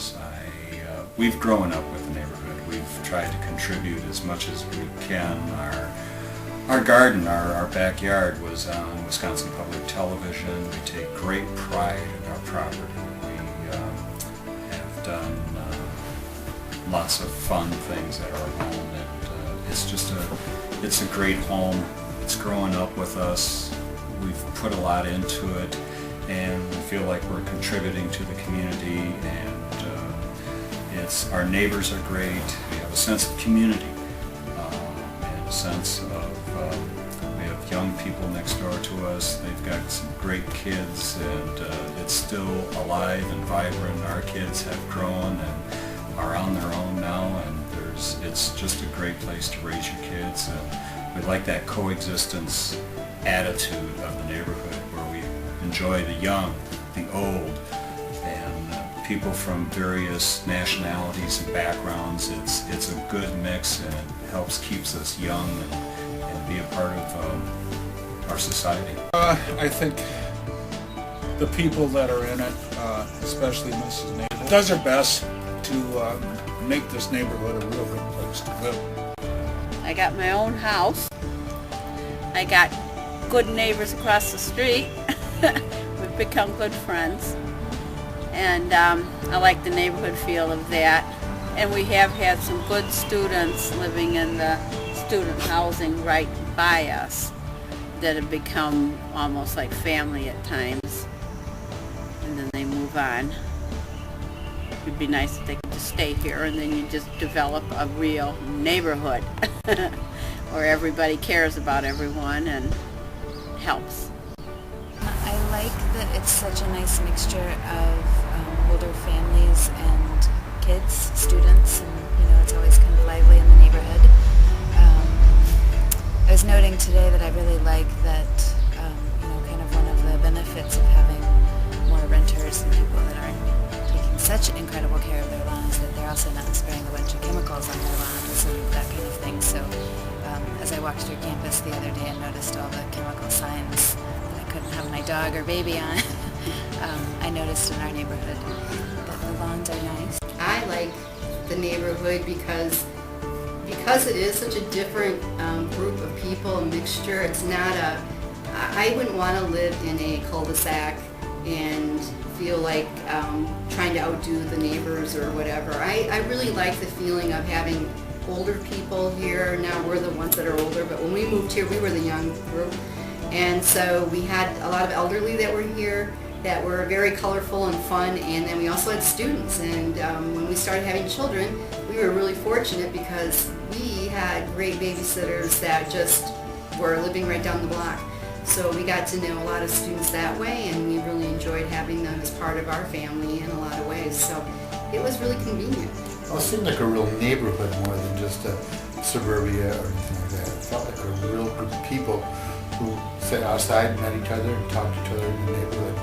years. We've grown up with the neighborhood. We've tried to contribute as much as we can. Our garden, our backyard was on Wisconsin Public Television. We take great pride in our property. We have done lots of fun things at our home, and it's a great home. It's growing up with us. We've put a lot into it, and we feel like we're contributing to the community, and our neighbors are great. We have a sense of community, and a sense of, we have young people next door to us. They've got some great kids, and it's still alive and vibrant. Our kids have grown and are on their own now, and it's just a great place to raise your kids. And we like that coexistence attitude of the neighborhood where we enjoy the young, the old, and people from various nationalities and backgrounds. It's a good mix, and it keeps us young and be a part of our society. I think the people that are in it, especially Mrs. Neighbor, does her best to make this neighborhood a real good place to live. I got my own house. I got good neighbors across the street. We've become good friends. And I like the neighborhood feel of that. And we have had some good students living in the student housing right by us that have become almost like family at times. And then they move on. It'd be nice if they could just stay here, and then you just develop a real neighborhood where everybody cares about everyone and helps. I like that it's such a nice mixture of older families and kids, students, and it's always kind of lively in the neighborhood. I was noting today that I really like that kind of one of the benefits of having more renters and people that aren't taking such incredible care of their lawns, that they're also not spraying a bunch of chemicals on their lawns and that kind of thing. So as I walked through campus the other day and noticed all the chemical signs that I couldn't have my dog or baby on, I noticed in our neighborhood that the lawns are nice. I like the neighborhood because it is such a different group of people, a mixture. It's not I wouldn't want to live in a cul-de-sac and feel like trying to outdo the neighbors or whatever. I really like the feeling of having older people here. Now we're the ones that are older, but when we moved here, we were the young group. And so we had a lot of elderly that were here that were very colorful and fun, and then we also had students. And when we started having children, we were really fortunate because we had great babysitters that just were living right down the block. So we got to know a lot of students that way, and we really enjoyed having them as part of our family in a lot of ways. So it was really convenient. Well, it seemed like a real neighborhood more than just a suburbia or anything like that. It felt like a real group of people who sat outside and met each other and talked to each other in the neighborhood.